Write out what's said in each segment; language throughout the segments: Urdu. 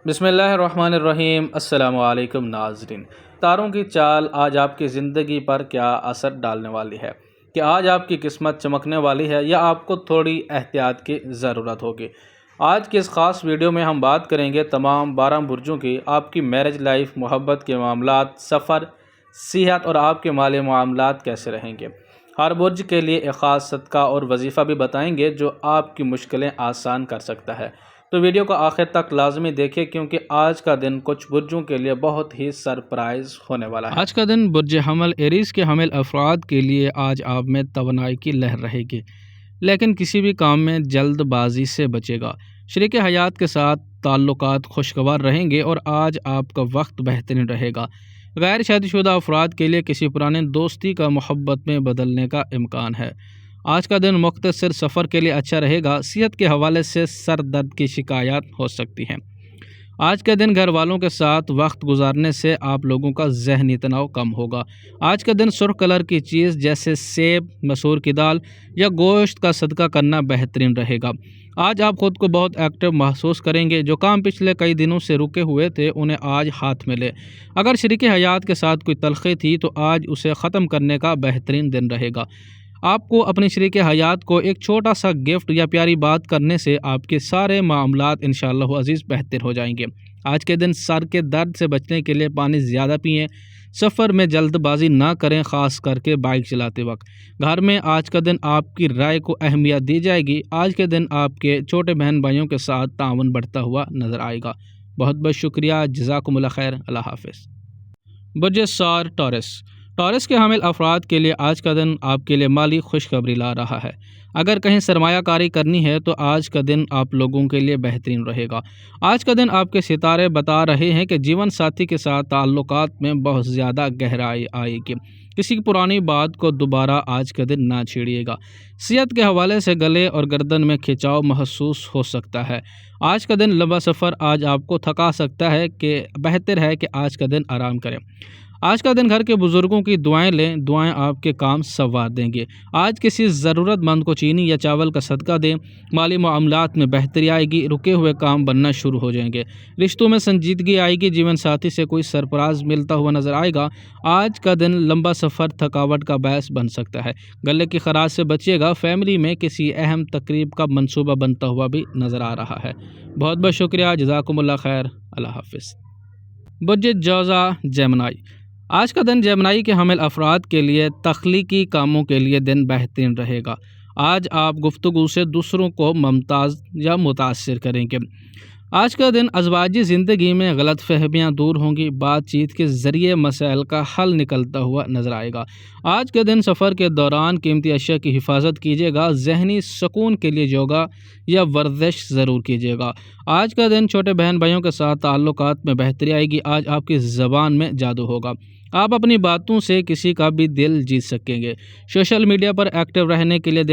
بسم اللہ الرحمن الرحیم۔ السلام علیکم ناظرین۔ تاروں کی چال آج آپ کی زندگی پر کیا اثر ڈالنے والی ہے؟ کہ آج آپ کی قسمت چمکنے والی ہے یا آپ کو تھوڑی احتیاط کی ضرورت ہوگی؟ آج کی اس خاص ویڈیو میں ہم بات کریں گے تمام 12 برجوں کی، آپ کی میرج لائف، محبت کے معاملات، سفر، صحت اور آپ کے مالی معاملات کیسے رہیں گے۔ ہر برج کے لیے ایک خاص صدقہ اور وظیفہ بھی بتائیں گے جو آپ کی مشکلیں آسان کر سکتا ہے۔ تو ویڈیو کو آخر تک لازمی دیکھیں کیونکہ آج کا دن کچھ برجوں کے لیے بہت ہی سرپرائز ہونے والا ہے۔ آج کا دن برج حمل ایریز کے حامل افراد کے لیے آج آپ میں توانائی کی لہر رہے گی، لیکن کسی بھی کام میں جلد بازی سے بچے گا۔ شریک حیات کے ساتھ تعلقات خوشگوار رہیں گے اور آج آپ کا وقت بہترین رہے گا۔ غیر شادی شدہ افراد کے لیے کسی پرانے دوستی کا محبت میں بدلنے کا امکان ہے۔ آج کا دن مختصر سفر کے لیے اچھا رہے گا۔ صحت کے حوالے سے سر درد کی شکایات ہو سکتی ہیں۔ آج کا دن گھر والوں کے ساتھ وقت گزارنے سے آپ لوگوں کا ذہنی تناؤ کم ہوگا۔ آج کا دن سرخ کلر کی چیز جیسے سیب، مسور کی دال یا گوشت کا صدقہ کرنا بہترین رہے گا۔ آج آپ خود کو بہت ایکٹیو محسوس کریں گے۔ جو کام پچھلے کئی دنوں سے رکے ہوئے تھے انہیں آج ہاتھ میں لے۔ اگر شریک حیات کے ساتھ کوئی تلخی تھی تو آج اسے ختم کرنے کا بہترین دن رہے گا۔ آپ کو اپنی شریک حیات کو ایک چھوٹا سا گفٹ یا پیاری بات کرنے سے آپ کے سارے معاملات انشاءاللہ عزیز بہتر ہو جائیں گے۔ آج کے دن سر کے درد سے بچنے کے لیے پانی زیادہ پئیں۔ سفر میں جلد بازی نہ کریں، خاص کر کے بائک چلاتے وقت۔ گھر میں آج کا دن آپ کی رائے کو اہمیت دی جائے گی۔ آج کے دن آپ کے چھوٹے بہن بھائیوں کے ساتھ تعاون بڑھتا ہوا نظر آئے گا۔ بہت بہت شکریہ۔ جزاکم اللہ خیر۔ اللہ حافظ۔ برج ثور ٹورس کے حامل افراد کے لیے آج کا دن آپ کے لیے مالی خوشخبری لا رہا ہے۔ اگر کہیں سرمایہ کاری کرنی ہے تو آج کا دن آپ لوگوں کے لیے بہترین رہے گا۔ آج کا دن آپ کے ستارے بتا رہے ہیں کہ جیون ساتھی کے ساتھ تعلقات میں بہت زیادہ گہرائی آئے گی۔ کسی پرانی بات کو دوبارہ آج کا دن نہ چھیڑیے گا۔ صحت کے حوالے سے گلے اور گردن میں کھچاؤ محسوس ہو سکتا ہے۔ آج کا دن لمبا سفر آج آپ کو تھکا سکتا ہے کہ بہتر ہے کہ آج کا دن آرام کریں۔ آج کا دن گھر کے بزرگوں کی دعائیں لیں، دعائیں آپ کے کام سنوار دیں گے۔ آج کسی ضرورت مند کو چینی یا چاول کا صدقہ دیں۔ مالی معاملات میں بہتری آئے گی، رکے ہوئے کام بننا شروع ہو جائیں گے۔ رشتوں میں سنجیدگی آئے گی، جیون ساتھی سے کوئی سرپرائز ملتا ہوا نظر آئے گا۔ آج کا دن لمبا سفر تھکاوٹ کا باعث بن سکتا ہے، گلے کی خراش سے بچیے گا۔ فیملی میں کسی اہم تقریب کا منصوبہ بنتا ہوا بھی نظر آ رہا ہے۔ بہت بہت شکریہ۔ جزاکم اللہ خیر۔ اللہ حافظ۔ برج جوزا جیمنائی آج کا دن جیمنائی کے حامل افراد کے لیے تخلیقی کاموں کے لیے دن بہترین رہے گا۔ آج آپ گفتگو سے دوسروں کو ممتاز یا متاثر کریں گے۔ آج کا دن ازواجی زندگی میں غلط فہمیاں دور ہوں گی۔ بات چیت کے ذریعے مسائل کا حل نکلتا ہوا نظر آئے گا۔ آج کے دن سفر کے دوران قیمتی اشیاء کی حفاظت کیجیے گا۔ ذہنی سکون کے لیے یوگا یا ورزش ضرور کیجیے گا۔ آج کا دن چھوٹے بہن بھائیوں کے ساتھ تعلقات میں بہتری آئے گی۔ آج آپ کی زبان میں جادو ہوگا۔ آپ اپنی باتوں سے کسی کا بھی دل جیت سکیں گے۔ سوشل میڈیا پر ایکٹیو رہنے کے لیے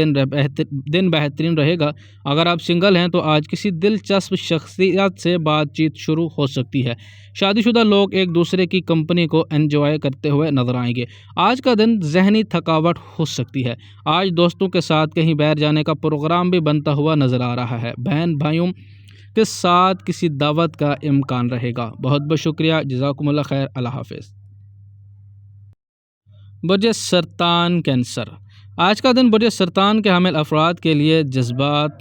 دن بہترین رہے گا۔ اگر آپ سنگل ہیں تو آج کسی دلچسپ شخصیت سے بات چیت شروع ہو سکتی ہے۔ شادی شدہ لوگ ایک دوسرے کی کمپنی کو انجوائے کرتے ہوئے نظر آئیں گے۔ آج کا دن ذہنی تھکاوٹ ہو سکتی ہے۔ آج دوستوں کے ساتھ کہیں باہر جانے کا پروگرام بھی بنتا ہوا نظر آ رہا ہے۔ بہن بھائیوں کے ساتھ کسی دعوت کا امکان رہے گا۔ بہت بہت شکریہ۔ جزاکم اللہ خیر۔ اللہ حافظ۔ برج سرطان کینسر آج کا دن برج سرطان کے حامل افراد کے لیے جذبات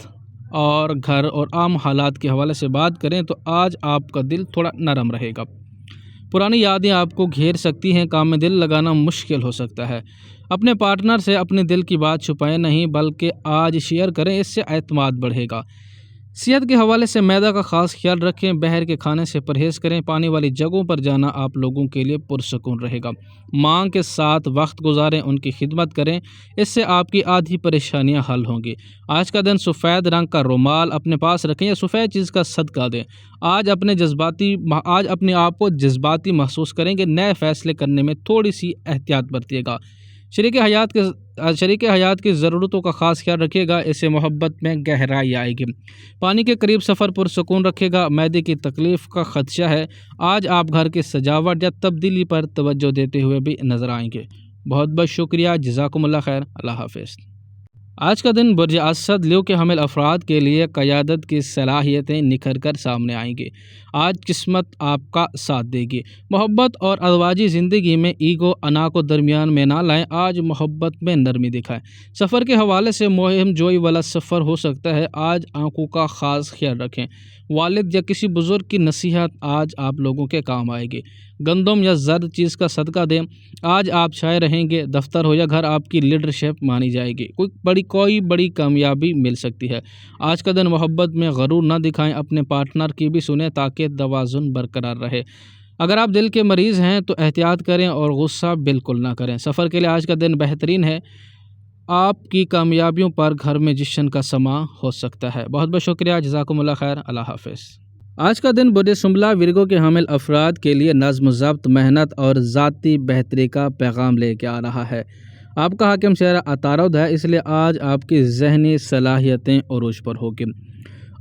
اور گھر اور عام حالات کے حوالے سے بات کریں تو آج آپ کا دل تھوڑا نرم رہے گا۔ پرانی یادیں آپ کو گھیر سکتی ہیں۔ کام میں دل لگانا مشکل ہو سکتا ہے۔ اپنے پارٹنر سے اپنے دل کی بات چھپائیں نہیں بلکہ آج شیئر کریں، اس سے اعتماد بڑھے گا۔ صحت کے حوالے سے معدہ کا خاص خیال رکھیں۔ باہر کے کھانے سے پرہیز کریں۔ پانی والی جگہوں پر جانا آپ لوگوں کے لیے پرسکون رہے گا۔ ماں کے ساتھ وقت گزاریں، ان کی خدمت کریں، اس سے آپ کی آدھی پریشانیاں حل ہوں گی۔ آج کا دن سفید رنگ کا رومال اپنے پاس رکھیں یا سفید چیز کا صدقہ دیں۔ آج اپنے آپ کو جذباتی محسوس کریں گے۔ نئے فیصلے کرنے میں تھوڑی سی احتیاط برتیے گا۔ شریک حیات کی ضرورتوں کا خاص خیال رکھیے گا، اس سے محبت میں گہرائی آئے گی۔ پانی کے قریب سفر پرسکون رکھے گا۔ معدے کی تکلیف کا خدشہ ہے۔ آج آپ گھر کی سجاوٹ یا تبدیلی پر توجہ دیتے ہوئے بھی نظر آئیں گے۔ بہت بہت شکریہ۔ جزاکم اللہ خیر۔ اللہ حافظ۔ آج کا دن برج اسد لیو کے حامل افراد کے لیے قیادت کی صلاحیتیں نکھر کر سامنے آئیں گی۔ آج قسمت آپ کا ساتھ دے گی۔ محبت اور ازواجی زندگی میں ایگو انا کو درمیان میں نہ لائیں، آج محبت میں نرمی دکھائیں۔ سفر کے حوالے سے مہم جوئی والا سفر ہو سکتا ہے، آج آنکھوں کا خاص خیال رکھیں۔ والد یا کسی بزرگ کی نصیحت آج آپ لوگوں کے کام آئے گی۔ گندم یا زرد چیز کا صدقہ دیں، آج آپ چھائے رہیں گے۔ دفتر ہو یا گھر، آپ کی لیڈرشپ مانی جائے گی۔ کوئی بڑی کامیابی مل سکتی ہے۔ آج کا دن محبت میں غرور نہ دکھائیں، اپنے پارٹنر کی بھی سنیں تاکہ توازن برقرار رہے۔ اگر آپ دل کے مریض ہیں تو احتیاط کریں اور غصہ بالکل نہ کریں۔ سفر کے لیے آج کا دن بہترین ہے، آپ کی کامیابیوں پر گھر میں جشن کا سماں ہو سکتا ہے۔ بہت بہت شکریہ، جزاکم اللہ خیر، اللہ حافظ۔ آج کا دن برج سنبلہ ورگو کے حامل افراد کے لیے نظم و ضبط، محنت اور ذاتی بہتری کا پیغام لے کے آ رہا ہے۔ آپ کا حاکم چہرہ عطارد ہے، اس لیے آج آپ کی ذہنی صلاحیتیں عروج پر ہوگی۔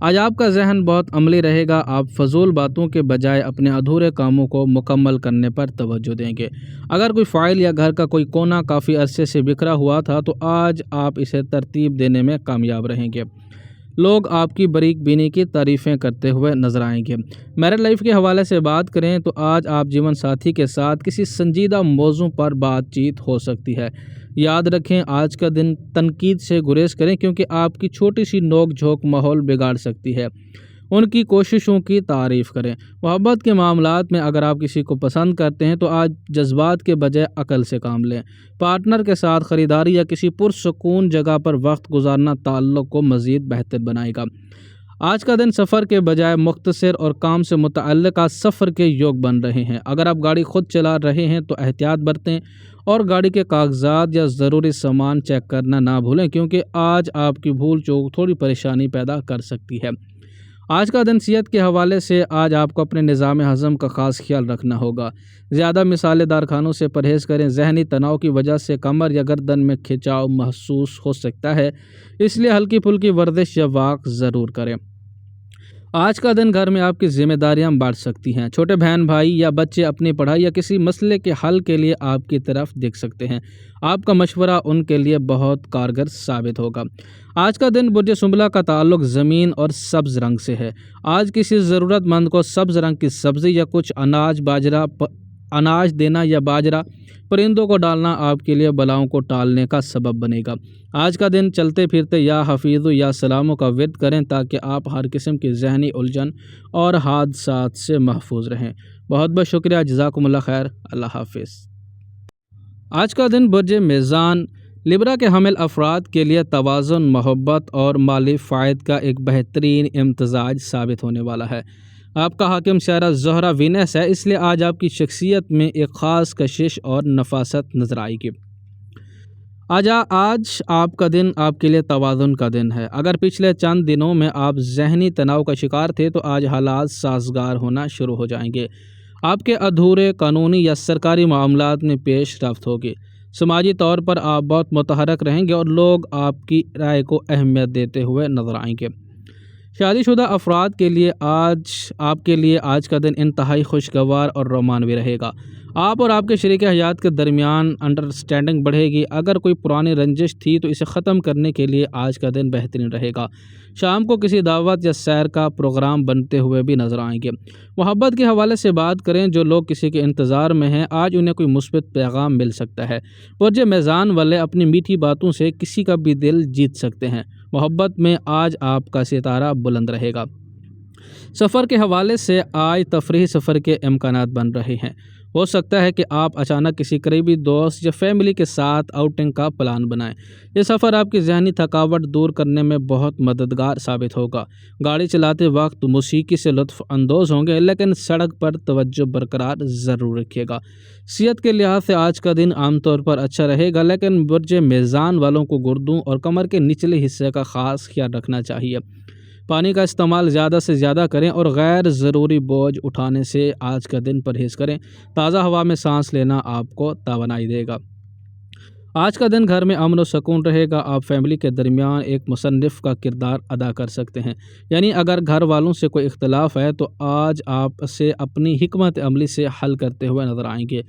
آج آپ کا ذہن بہت عملی رہے گا، آپ فضول باتوں کے بجائے اپنے ادھورے کاموں کو مکمل کرنے پر توجہ دیں گے۔ اگر کوئی فائل یا گھر کا کوئی کونا کافی عرصے سے بکھرا ہوا تھا تو آج آپ اسے ترتیب دینے میں کامیاب رہیں گے۔ لوگ آپ کی باریک بینی کی تعریفیں کرتے ہوئے نظر آئیں گے۔ میرڈ لائف کے حوالے سے بات کریں تو آج آپ جیون ساتھی کے ساتھ کسی سنجیدہ موضوع پر بات چیت ہو سکتی ہے۔ یاد رکھیں، آج کا دن تنقید سے گریز کریں کیونکہ آپ کی چھوٹی سی نوک جھونک ماحول بگاڑ سکتی ہے۔ ان کی کوششوں کی تعریف کریں۔ محبت کے معاملات میں اگر آپ کسی کو پسند کرتے ہیں تو آج جذبات کے بجائے عقل سے کام لیں۔ پارٹنر کے ساتھ خریداری یا کسی پرسکون جگہ پر وقت گزارنا تعلق کو مزید بہتر بنائے گا۔ آج کا دن سفر کے بجائے مختصر اور کام سے متعلقہ سفر کے یوگ بن رہے ہیں۔ اگر آپ گاڑی خود چلا رہے ہیں تو احتیاط برتیں اور گاڑی کے کاغذات یا ضروری سامان چیک کرنا نہ بھولیں کیونکہ آج آپ کی بھول چوک تھوڑی پریشانی پیدا کر سکتی ہے۔ آج کا دن صحت کے حوالے سے آج آپ کو اپنے نظام ہضم کا خاص خیال رکھنا ہوگا۔ زیادہ مسالے دار کھانوں سے پرہیز کریں۔ ذہنی تناؤ کی وجہ سے کمر یا گردن میں کھچاؤ محسوس ہو سکتا ہے، اس لیے ہلکی پھلکی ورزش یا واک ضرور کریں۔ آج کا دن گھر میں آپ کی ذمہ داریاں بڑھ سکتی ہیں۔ چھوٹے بہن بھائی یا بچے اپنی پڑھائی یا کسی مسئلے کے حل کے لیے آپ کی طرف دیکھ سکتے ہیں۔ آپ کا مشورہ ان کے لیے بہت کارگر ثابت ہوگا۔ آج کا دن برج سنبلہ کا تعلق زمین اور سبز رنگ سے ہے۔ آج کسی ضرورت مند کو سبز رنگ کی سبزی یا کچھ اناج دینا یا باجرہ پرندوں کو ڈالنا آپ کے لیے بلاؤں کو ٹالنے کا سبب بنے گا۔ آج کا دن چلتے پھرتے یا حفیظ یا سلاموں کا ورد کریں تاکہ آپ ہر قسم کی ذہنی الجھن اور حادثات سے محفوظ رہیں۔ بہت بہت شکریہ، جزاکم اللہ خیر، اللہ حافظ۔ آج کا دن برج میزان لبرا کے حامل افراد کے لیے توازن، محبت اور مالی فائد کا ایک بہترین امتزاج ثابت ہونے والا ہے۔ آپ کا حاکم شہرہ زہرہ وینس ہے، اس لیے آج آپ کی شخصیت میں ایک خاص کشش اور نفاست نظر آئے گی۔ آج آپ کا دن آپ کے لیے توازن کا دن ہے۔ اگر پچھلے چند دنوں میں آپ ذہنی تناؤ کا شکار تھے تو آج حالات سازگار ہونا شروع ہو جائیں گے۔ آپ کے ادھورے قانونی یا سرکاری معاملات میں پیش رفت ہوگی۔ سماجی طور پر آپ بہت متحرک رہیں گے اور لوگ آپ کی رائے کو اہمیت دیتے ہوئے نظر آئیں گے۔ شادی شدہ افراد کے لیے آج کا دن انتہائی خوشگوار اور رومانوی رہے گا۔ آپ اور آپ کے شریک حیات کے درمیان انڈرسٹینڈنگ بڑھے گی۔ اگر کوئی پرانی رنجش تھی تو اسے ختم کرنے کے لیے آج کا دن بہترین رہے گا۔ شام کو کسی دعوت یا سیر کا پروگرام بنتے ہوئے بھی نظر آئیں گے۔ محبت کے حوالے سے بات کریں، جو لوگ کسی کے انتظار میں ہیں آج انہیں کوئی مثبت پیغام مل سکتا ہے۔ برج میزان والے اپنی میٹھی باتوں سے کسی کا بھی دل جیت سکتے ہیں۔ محبت میں آج آپ کا ستارہ بلند رہے گا۔ سفر کے حوالے سے آج تفریحی سفر کے امکانات بن رہے ہیں۔ ہو سکتا ہے کہ آپ اچانک کسی قریبی دوست یا فیملی کے ساتھ آؤٹنگ کا پلان بنائیں۔ یہ سفر آپ کی ذہنی تھکاوٹ دور کرنے میں بہت مددگار ثابت ہوگا۔ گاڑی چلاتے وقت موسیقی سے لطف اندوز ہوں گے، لیکن سڑک پر توجہ برقرار ضرور رکھیے گا۔ صحت کے لحاظ سے آج کا دن عام طور پر اچھا رہے گا، لیکن برج میزان والوں کو گردوں اور کمر کے نچلے حصے کا خاص خیال رکھنا چاہیے۔ پانی کا استعمال زیادہ سے زیادہ کریں اور غیر ضروری بوجھ اٹھانے سے آج کا دن پرہیز کریں۔ تازہ ہوا میں سانس لینا آپ کو توانائی دے گا۔ آج کا دن گھر میں امن و سکون رہے گا۔ آپ فیملی کے درمیان ایک مصنف کا کردار ادا کر سکتے ہیں، یعنی اگر گھر والوں سے کوئی اختلاف ہے تو آج آپ اسے اپنی حکمت عملی سے حل کرتے ہوئے نظر آئیں گے۔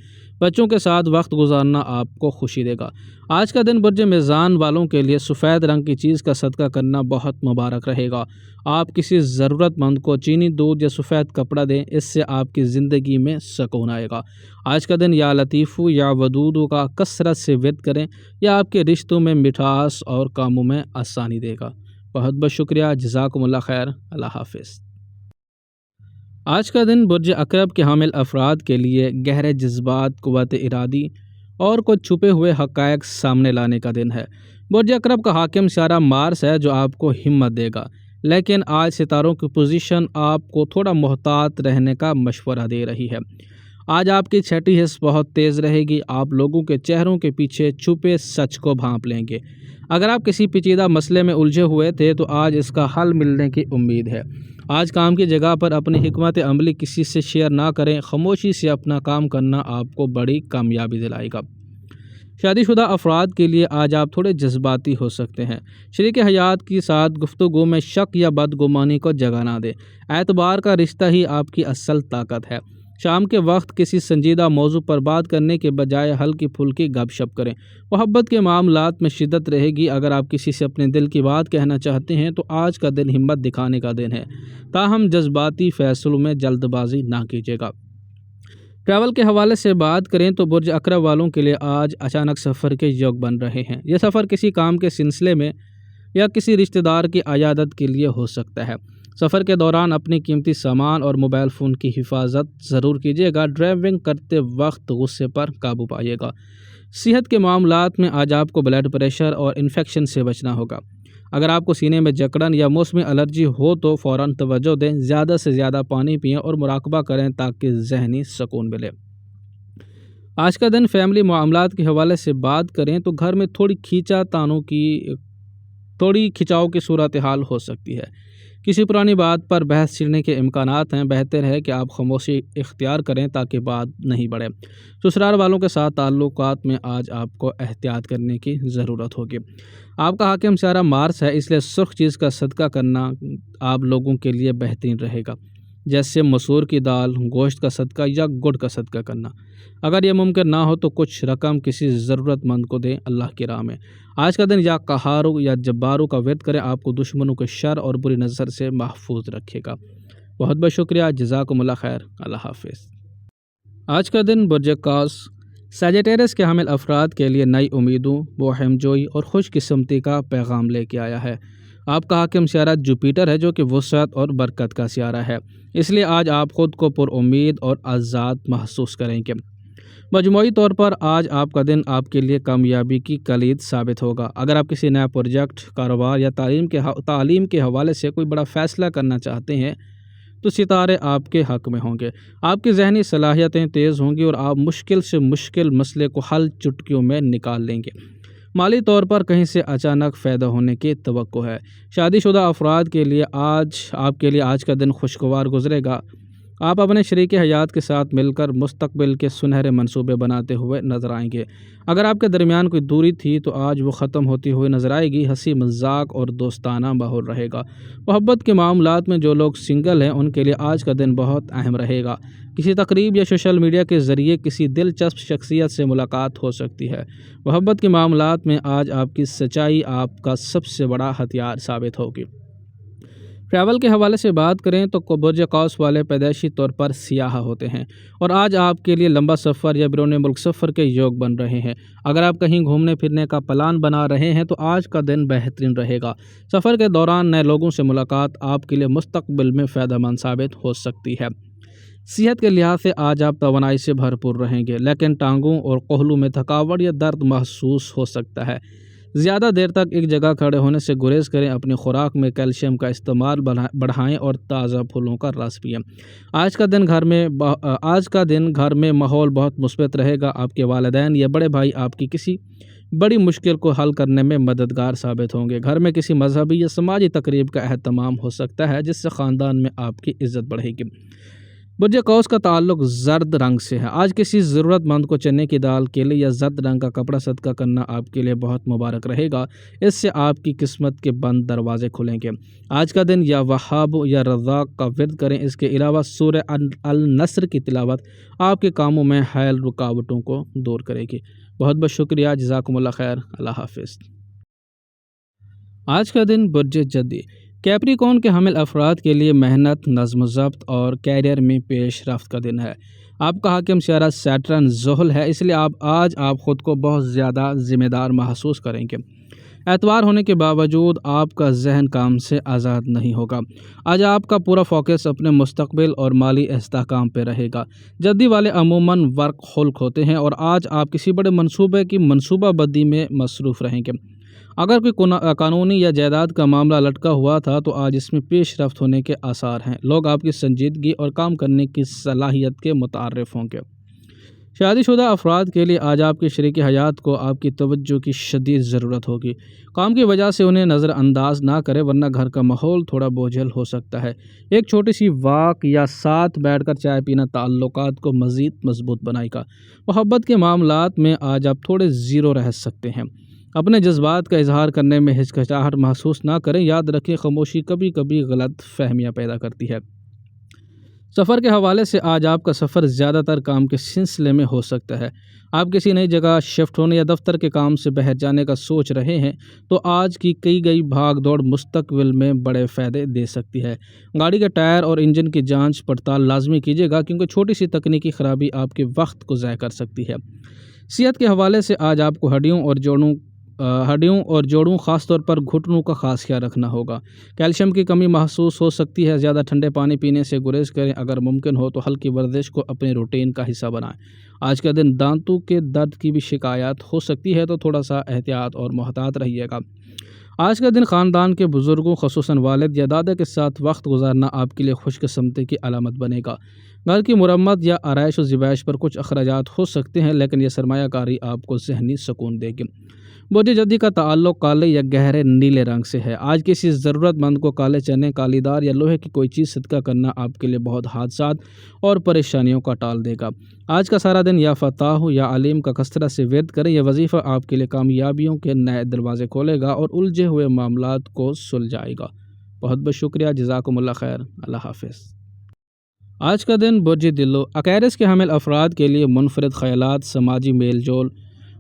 بچوں کے ساتھ وقت گزارنا آپ کو خوشی دے گا۔ آج کا دن برج میزان والوں کے لیے سفید رنگ کی چیز کا صدقہ کرنا بہت مبارک رہے گا۔ آپ کسی ضرورت مند کو چینی دودھ یا سفید کپڑا دیں، اس سے آپ کی زندگی میں سکون آئے گا۔ آج کا دن یا لطیفو یا ودودو کا کثرت سے ورد کریں، یا آپ کے رشتوں میں مٹھاس اور کاموں میں آسانی دے گا۔ بہت بہت شکریہ، جزاکم اللہ خیر، اللہ حافظ۔ آج کا دن برج عقرب کے حامل افراد کے لیے گہرے جذبات، قوت ارادی اور کچھ چھپے ہوئے حقائق سامنے لانے کا دن ہے۔ برج عقرب کا حاکم ستارہ مارس ہے، جو آپ کو ہمت دے گا، لیکن آج ستاروں کی پوزیشن آپ کو تھوڑا محتاط رہنے کا مشورہ دے رہی ہے۔ آج آپ کی چھٹی حس بہت تیز رہے گی، آپ لوگوں کے چہروں کے پیچھے چھپے سچ کو بھانپ لیں گے۔ اگر آپ کسی پیچیدہ مسئلے میں الجھے ہوئے تھے تو آج اس کا حل ملنے کی امید ہے۔ آج کام کی جگہ پر اپنی حکمت عملی کسی سے شیئر نہ کریں، خاموشی سے اپنا کام کرنا آپ کو بڑی کامیابی دلائے گا۔ شادی شدہ افراد کے لیے آج آپ تھوڑے جذباتی ہو سکتے ہیں۔ شریک حیات کے ساتھ گفتگو میں شک یا بدگمانی کو جگہ نہ دیں۔ اعتبار کا رشتہ ہی آپ کی اصل طاقت ہے۔ شام کے وقت کسی سنجیدہ موضوع پر بات کرنے کے بجائے ہلکی پھلکی گپ شپ کریں۔ محبت کے معاملات میں شدت رہے گی۔ اگر آپ کسی سے اپنے دل کی بات کہنا چاہتے ہیں تو آج کا دن ہمت دکھانے کا دن ہے، تاہم جذباتی فیصلوں میں جلد بازی نہ کیجیے گا۔ ٹریول کے حوالے سے بات کریں تو برج عقرب والوں کے لیے آج اچانک سفر کے یوگ بن رہے ہیں۔ یہ سفر کسی کام کے سلسلے میں یا کسی رشتہ دار کی عیادت کے لیے ہو سکتا ہے۔ سفر کے دوران اپنی قیمتی سامان اور موبائل فون کی حفاظت ضرور کیجیے گا۔ ڈرائیونگ کرتے وقت غصے پر قابو پائیے گا۔ صحت کے معاملات میں آج آپ کو بلڈ پریشر اور انفیکشن سے بچنا ہوگا۔ اگر آپ کو سینے میں جکڑن یا موسمی الرجی ہو تو فوراً توجہ دیں، زیادہ سے زیادہ پانی پئیں اور مراقبہ کریں تاکہ ذہنی سکون ملے۔ آج کا دن فیملی معاملات کے حوالے سے بات کریں تو گھر میں تھوڑی کھچاؤ کی صورتحال ہو سکتی ہے۔ کسی پرانی بات پر بحث چھڑنے کے امکانات ہیں۔ بہتر ہے کہ آپ خاموشی اختیار کریں تاکہ بات نہیں بڑھے۔ سسرال والوں کے ساتھ تعلقات میں آج آپ کو احتیاط کرنے کی ضرورت ہوگی۔ آپ کا حاکم ستارہ مارس ہے، اس لیے سرخ چیز کا صدقہ کرنا آپ لوگوں کے لیے بہترین رہے گا، جیسے مسور کی دال، گوشت کا صدقہ یا گڑ کا صدقہ کرنا۔ اگر یہ ممکن نہ ہو تو کچھ رقم کسی ضرورت مند کو دیں اللہ کی راہ میں۔ آج کا دن یا قہارو یا جبارو کا ورد کریں، آپ کو دشمنوں کے شر اور بری نظر سے محفوظ رکھے گا۔ بہت بہت شکریہ، جزاکم اللہ خیر، اللہ حافظ۔ آج کا دن برج قوس سیجیٹیرس کے حامل افراد کے لیے نئی امیدوں، بہم جوئی اور خوش قسمتی کا پیغام لے کے آیا ہے۔ آپ کا حاکم سیارہ جوپیٹر ہے، جو کہ وسعت اور برکت کا سیارہ ہے، اس لیے آج آپ خود کو پر امید اور آزاد محسوس کریں گے۔ مجموعی طور پر آج آپ کا دن آپ کے لیے کامیابی کی کلید ثابت ہوگا۔ اگر آپ کسی نیا پروجیکٹ، کاروبار یا تعلیم کے حوالے سے کوئی بڑا فیصلہ کرنا چاہتے ہیں تو ستارے آپ کے حق میں ہوں گے۔ آپ کی ذہنی صلاحیتیں تیز ہوں گی اور آپ مشکل سے مشکل مسئلے کو حل چٹکیوں میں نکال لیں گے۔ مالی طور پر کہیں سے اچانک فائدہ ہونے کی توقع ہے۔ شادی شدہ افراد کے لیے آپ کے لیے آج کا دن خوشگوار گزرے گا۔ آپ اپنے شریک حیات کے ساتھ مل کر مستقبل کے سنہرے منصوبے بناتے ہوئے نظر آئیں گے۔ اگر آپ کے درمیان کوئی دوری تھی تو آج وہ ختم ہوتی ہوئی نظر آئے گی۔ ہنسی مذاق اور دوستانہ ماحول رہے گا۔ محبت کے معاملات میں جو لوگ سنگل ہیں ان کے لیے آج کا دن بہت اہم رہے گا۔ کسی تقریب یا سوشل میڈیا کے ذریعے کسی دلچسپ شخصیت سے ملاقات ہو سکتی ہے۔ محبت کے معاملات میں آج آپ کی سچائی آپ کا سب سے بڑا ہتھیار ثابت ہوگی۔ ٹریول کے حوالے سے بات کریں تو برج قوس والے پیدائشی طور پر سیاح ہوتے ہیں اور آج آپ کے لیے لمبا سفر یا بیرون ملک سفر کے یوگ بن رہے ہیں۔ اگر آپ کہیں گھومنے پھرنے کا پلان بنا رہے ہیں تو آج کا دن بہترین رہے گا۔ سفر کے دوران نئے لوگوں سے ملاقات آپ کے لیے مستقبل میں فائدہ مند ثابت ہو سکتی ہے۔ صحت کے لحاظ سے آج آپ توانائی سے بھرپور رہیں گے، لیکن ٹانگوں اور کہلوں میں تھکاوٹ یا درد محسوس ہو سکتا ہے۔ زیادہ دیر تک ایک جگہ کھڑے ہونے سے گریز کریں۔ اپنی خوراک میں کیلشیم کا استعمال بڑھائیں اور تازہ پھلوں کا رس پئیں۔ آج کا دن گھر میں ماحول بہت مثبت رہے گا۔ آپ کے والدین یا بڑے بھائی آپ کی کسی بڑی مشکل کو حل کرنے میں مددگار ثابت ہوں گے۔ گھر میں کسی مذہبی یا سماجی تقریب کا اہتمام ہو سکتا ہے جس سے خاندان میں آپ کی عزت بڑھے گی۔ برج قوس کا تعلق زرد رنگ سے ہے۔ آج کسی ضرورت مند کو چنے کی دال، کیلے یا زرد رنگ کا کپڑا صدقہ کرنا آپ کے لیے بہت مبارک رہے گا۔ اس سے آپ کی قسمت کے بند دروازے کھلیں گے۔ آج کا دن یا وہاب یا رزاق کا ورد کریں۔ اس کے علاوہ سورہ النصر کی تلاوت آپ کے کاموں میں حائل رکاوٹوں کو دور کرے گی۔ بہت بہت شکریہ، جزاکم اللہ خیر، اللہ حافظ۔ آج کا دن برج جدی کیپریکون کے حامل افراد کے لیے محنت، نظم و ضبط اور کیریئر میں پیش رفت کا دن ہے۔ آپ کا حاکم سیارہ سیٹرن ذوہل ہے، اس لیے آج آپ خود کو بہت زیادہ ذمہ دار محسوس کریں گے۔ اتوار ہونے کے باوجود آپ کا ذہن کام سے آزاد نہیں ہوگا۔ آج آپ کا پورا فوکس اپنے مستقبل اور مالی استحکام پہ رہے گا۔ جدی والے عموماً ورک ہولک ہوتے ہیں اور آج آپ کسی بڑے منصوبے کی منصوبہ بندی میں مصروف رہیں گے۔ اگر کوئی قانونی یا جائیداد کا معاملہ لٹکا ہوا تھا تو آج اس میں پیش رفت ہونے کے آثار ہیں۔ لوگ آپ کی سنجیدگی اور کام کرنے کی صلاحیت کے متعارف ہوں گے۔ شادی شدہ افراد کے لیے آج آپ کے شریک حیات کو آپ کی توجہ کی شدید ضرورت ہوگی۔ کام کی وجہ سے انہیں نظر انداز نہ کریں، ورنہ گھر کا ماحول تھوڑا بوجھل ہو سکتا ہے۔ ایک چھوٹی سی واک یا ساتھ بیٹھ کر چائے پینا تعلقات کو مزید مضبوط بنائے گا۔ محبت کے معاملات میں آج آپ تھوڑے زیرو رہ سکتے ہیں۔ اپنے جذبات کا اظہار کرنے میں ہچکچاہٹ محسوس نہ کریں۔ یاد رکھیں، خاموشی کبھی کبھی غلط فہمیاں پیدا کرتی ہے۔ سفر کے حوالے سے آج آپ کا سفر زیادہ تر کام کے سلسلے میں ہو سکتا ہے۔ آپ کسی نئی جگہ شفٹ ہونے یا دفتر کے کام سے باہر جانے کا سوچ رہے ہیں تو آج کی گئی بھاگ دوڑ مستقبل میں بڑے فائدے دے سکتی ہے۔ گاڑی کے ٹائر اور انجن کی جانچ پڑتال لازمی کیجیے گا، کیونکہ چھوٹی سی تکنیکی خرابی آپ کے وقت کو ضائع کر سکتی ہے۔ صحت کے حوالے سے آج آپ کو ہڈیوں اور جوڑوں خاص طور پر گھٹنوں کا خاص خیال رکھنا ہوگا۔ کیلشیم کی کمی محسوس ہو سکتی ہے۔ زیادہ ٹھنڈے پانی پینے سے گریز کریں۔ اگر ممکن ہو تو ہلکی ورزش کو اپنے روٹین کا حصہ بنائیں۔ آج کا دن دانتوں کے درد کی بھی شکایات ہو سکتی ہے، تو تھوڑا سا احتیاط اور محتاط رہیے گا۔ آج کا دن خاندان کے بزرگوں، خصوصاً والد یا دادا کے ساتھ وقت گزارنا آپ کے لیے خوش قسمتی کی علامت بنے گا۔ گھر کی مرمت یا آرائش و زیبائش پر کچھ اخراجات ہو سکتے ہیں، لیکن یہ سرمایہ کاری آپ کو ذہنی سکون دے گی۔ برج جدی کا تعلق کالے یا گہرے نیلے رنگ سے ہے۔ آج کسی ضرورت مند کو کالے چنے، کالی دار یا لوہے کی کوئی چیز صدقہ کرنا آپ کے لیے بہت حادثات اور پریشانیوں کا ٹال دے گا۔ آج کا سارا دن یا فتح یا علیم کا کثرت سے ورد کریں۔ یہ وظیفہ آپ کے لیے کامیابیوں کے نئے دروازے کھولے گا اور الجھے ہوئے معاملات کو سلجھائے گا۔ بہت بہت شکریہ، جزاکم اللہ خیر، اللہ حافظ۔ آج کا دن برج دلو اکیرس کے حامل افراد کے لیے منفرد خیالات، سماجی میل جول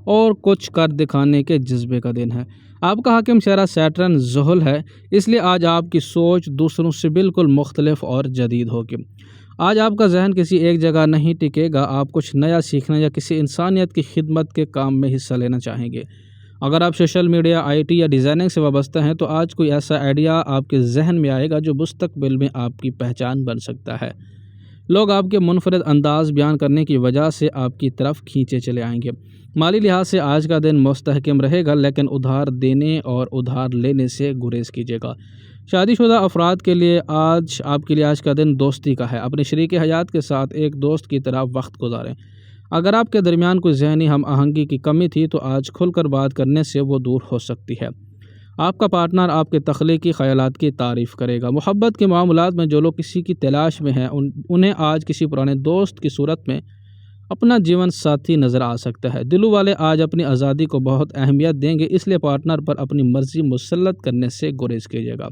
اور کچھ کر دکھانے کے جذبے کا دن ہے۔ آپ کا حاکم سیارہ سیٹرن ذوہل ہے، اس لیے آج آپ کی سوچ دوسروں سے بالکل مختلف اور جدید ہوگی۔ آج آپ کا ذہن کسی ایک جگہ نہیں ٹکے گا۔ آپ کچھ نیا سیکھنا یا کسی انسانیت کی خدمت کے کام میں حصہ لینا چاہیں گے۔ اگر آپ سوشل میڈیا، آئی ٹی یا ڈیزائننگ سے وابستہ ہیں تو آج کوئی ایسا آئیڈیا آپ کے ذہن میں آئے گا جو مستقبل میں آپ کی پہچان بن سکتا ہے۔ لوگ آپ کے منفرد انداز بیان کرنے کی وجہ سے آپ کی طرف کھینچے چلے آئیں گے۔ مالی لحاظ سے آج کا دن مستحکم رہے گا، لیکن ادھار دینے اور ادھار لینے سے گریز کیجیے گا۔ شادی شدہ افراد کے لیے آج کا دن دوستی کا ہے۔ اپنے شریک حیات کے ساتھ ایک دوست کی طرح وقت گزاریں۔ اگر آپ کے درمیان کوئی ذہنی ہم آہنگی کی کمی تھی تو آج کھل کر بات کرنے سے وہ دور ہو سکتی ہے۔ آپ کا پارٹنر آپ کے تخلیقی خیالات کی تعریف کرے گا۔ محبت کے معاملات میں جو لوگ کسی کی تلاش میں ہیں انہیں آج کسی پرانے دوست کی صورت میں اپنا جیون ساتھی نظر آ سکتا ہے۔ دلوں والے آج اپنی آزادی کو بہت اہمیت دیں گے، اس لیے پارٹنر پر اپنی مرضی مسلط کرنے سے گریز کیجیے گا۔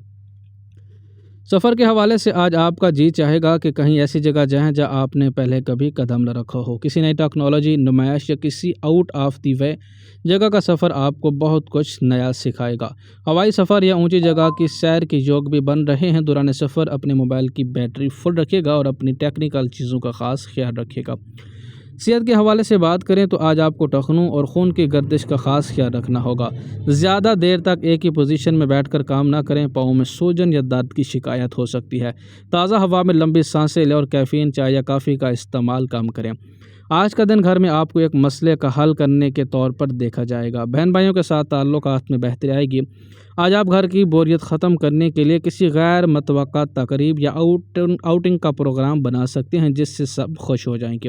سفر کے حوالے سے آج آپ کا جی چاہے گا کہ کہیں ایسی جگہ جائیں جہاں آپ نے پہلے کبھی قدم نہ رکھا ہو۔ کسی نئی ٹیکنالوجی، نمائش یا کسی آؤٹ آف دی وے جگہ کا سفر آپ کو بہت کچھ نیا سکھائے گا۔ ہوائی سفر یا اونچی جگہ کی سیر کے یوگ بھی بن رہے ہیں۔ دوران سفر اپنے موبائل کی بیٹری فل رکھیے گا اور اپنی ٹیکنیکل چیزوں کا خاص خیال رکھیے گا۔ صحت کے حوالے سے بات کریں تو آج آپ کو ٹخنوں اور خون کی گردش کا خاص خیال رکھنا ہوگا۔ زیادہ دیر تک ایک ہی پوزیشن میں بیٹھ کر کام نہ کریں، پاؤں میں سوجن یا درد کی شکایت ہو سکتی ہے۔ تازہ ہوا میں لمبی سانسیں لیں اور کیفین چائے یا کافی کا استعمال کم کریں۔ آج کا دن گھر میں آپ کو ایک مسئلے کا حل کرنے کے طور پر دیکھا جائے گا۔ بہن بھائیوں کے ساتھ تعلقات میں بہتری آئے گی۔ آج آپ گھر کی بوریت ختم کرنے کے لیے کسی غیر متوقع تقریب یا آؤٹنگ کا پروگرام بنا سکتے ہیں، جس سے سب خوش ہو جائیں گے۔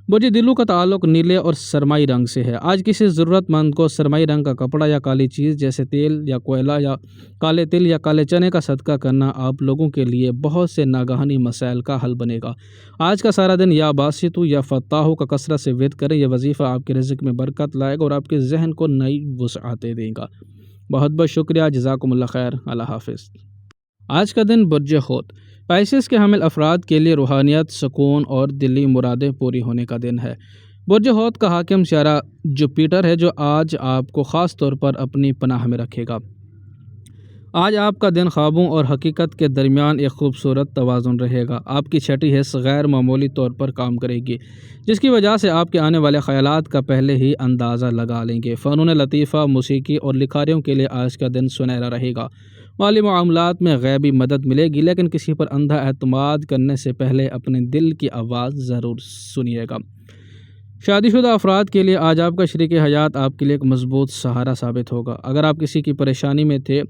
برج دلو کا تعلق نیلے اور سرمائی رنگ سے ہے۔ آج کسی ضرورت مند کو سرمائی رنگ کا کپڑا یا کالی چیز جیسے تیل یا کوئلہ یا کالے تل یا کالے چنے کا صدقہ کرنا آپ لوگوں کے لیے بہت سے ناگہانی مسائل کا حل بنے گا۔ آج کا سارا دن یا باسطو یا فتاحو کا کثرت سے ورد کریں۔ یہ وظیفہ آپ کے رزق میں برکت لائے گا اور آپ کے ذہن کو نئی وسعتیں دے گا۔ بہت بہت شکریہ، جزاکم اللہ خیر، اللہ حافظ۔ آج کا دن برج حوت پائسس کے حامل افراد کے لیے روحانیت، سکون اور دلی مرادیں پوری ہونے کا دن ہے۔ برج حوت کا حاکم سیارہ جوپیٹر ہے جو آج آپ کو خاص طور پر اپنی پناہ میں رکھے گا۔ آج آپ کا دن خوابوں اور حقیقت کے درمیان ایک خوبصورت توازن رہے گا۔ آپ کی چھٹی حص غیر معمولی طور پر کام کرے گی، جس کی وجہ سے آپ کے آنے والے خیالات کا پہلے ہی اندازہ لگا لیں گے۔ فنون لطیفہ، موسیقی اور لکھاریوں کے لیے آج کا دن سنہرا رہے گا۔ مالی معاملات میں غیبی مدد ملے گی، لیکن کسی پر اندھا اعتماد کرنے سے پہلے اپنے دل کی آواز ضرور سنیے گا۔ شادی شدہ افراد کے لیے آج آپ کا شریک حیات آپ کے لیے ایک مضبوط سہارا ثابت ہوگا۔ اگر آپ کسی کی پریشانی میں تھے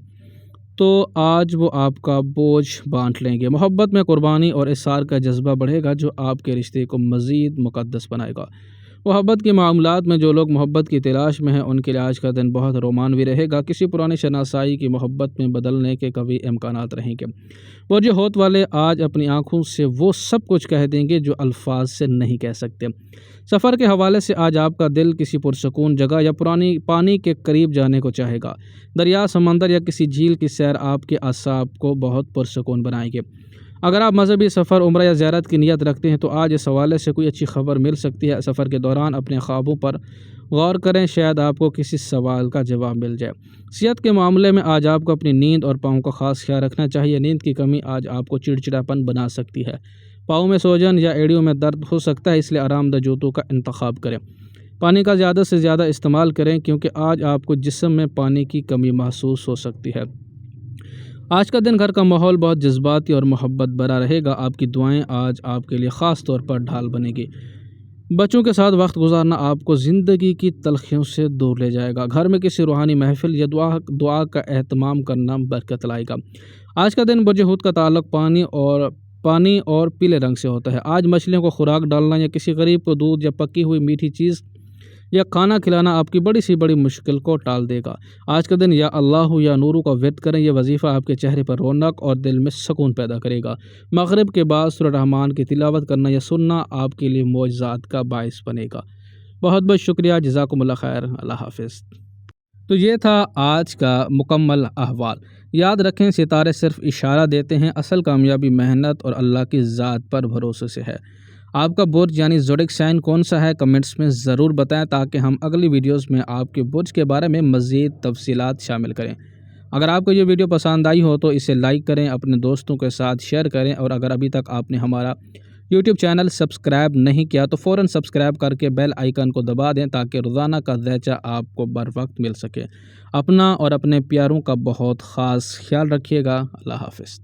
تو آج وہ آپ کا بوجھ بانٹ لیں گے۔ محبت میں قربانی اور اثار کا جذبہ بڑھے گا جو آپ کے رشتے کو مزید مقدس بنائے گا۔ محبت کے معاملات میں جو لوگ محبت کی تلاش میں ہیں ان کے لیے آج کا دن بہت رومانوی رہے گا۔ کسی پرانی شناسائی کی محبت میں بدلنے کے قوی امکانات رہیں گے۔ برج حوت والے آج اپنی آنکھوں سے وہ سب کچھ کہہ دیں گے جو الفاظ سے نہیں کہہ سکتے۔ سفر کے حوالے سے آج آپ کا دل کسی پرسکون جگہ یا پرانی پانی کے قریب جانے کو چاہے گا۔ دریا، سمندر یا کسی جھیل کی سیر آپ کے اعصاب کو بہت پرسکون بنائے گے۔ اگر آپ مذہبی سفر، عمرہ یا زیارت کی نیت رکھتے ہیں تو آج اس حوالے سے کوئی اچھی خبر مل سکتی ہے۔ سفر کے دوران اپنے خوابوں پر غور کریں، شاید آپ کو کسی سوال کا جواب مل جائے۔ صحت کے معاملے میں آج آپ کو اپنی نیند اور پاؤں کا خاص خیال رکھنا چاہیے۔ نیند کی کمی آج آپ کو چڑچڑاپن بنا سکتی ہے۔ پاؤں میں سوجن یا ایڑیوں میں درد ہو سکتا ہے، اس لیے آرام دہ جوتوں کا انتخاب کریں۔ پانی کا زیادہ سے زیادہ استعمال کریں کیونکہ آج آپ کو جسم میں پانی کی کمی محسوس ہو سکتی ہے۔ آج کا دن گھر کا ماحول بہت جذباتی اور محبت بھرا رہے گا۔ آپ کی دعائیں آج آپ کے لیے خاص طور پر ڈھال بنے گی۔ بچوں کے ساتھ وقت گزارنا آپ کو زندگی کی تلخیوں سے دور لے جائے گا۔ گھر میں کسی روحانی محفل یا دعا کا اہتمام کرنا برکت لائے گا۔ آج کا دن برج حوت کا تعلق پانی اور پیلے رنگ سے ہوتا ہے۔ آج مچھلیوں کو خوراک ڈالنا یا کسی غریب کو دودھ یا پکی ہوئی میٹھی چیز یا کھانا کھلانا آپ کی بڑی سی بڑی مشکل کو ٹال دے گا۔ آج کا دن یا اللہ یا نورو کا ورد کریں۔ یہ وظیفہ آپ کے چہرے پر رونق اور دل میں سکون پیدا کرے گا۔ مغرب کے بعد سورہ رحمان کی تلاوت کرنا یا سننا آپ کے لیے معجزات کا باعث بنے گا۔ بہت بہت شکریہ، جزاکم اللہ خیر، اللہ حافظ۔ تو یہ تھا آج کا مکمل احوال۔ یاد رکھیں، ستارے صرف اشارہ دیتے ہیں، اصل کامیابی محنت اور اللہ کی ذات پر بھروسے سے ہے۔ آپ کا برج یعنی زوڈک سائن کون سا ہے، کمنٹس میں ضرور بتائیں تاکہ ہم اگلی ویڈیوز میں آپ کے برج کے بارے میں مزید تفصیلات شامل کریں۔ اگر آپ کو یہ ویڈیو پسند آئی ہو تو اسے لائک کریں، اپنے دوستوں کے ساتھ شیئر کریں، اور اگر ابھی تک آپ نے ہمارا یوٹیوب چینل سبسکرائب نہیں کیا تو فوراً سبسکرائب کر کے بیل آئیکن کو دبا دیں تاکہ روزانہ کا ڈیٹا آپ کو بر وقت مل سکے۔ اپنا اور اپنے پیاروں کا بہت خاص خیال رکھیے گا۔ اللہ حافظ۔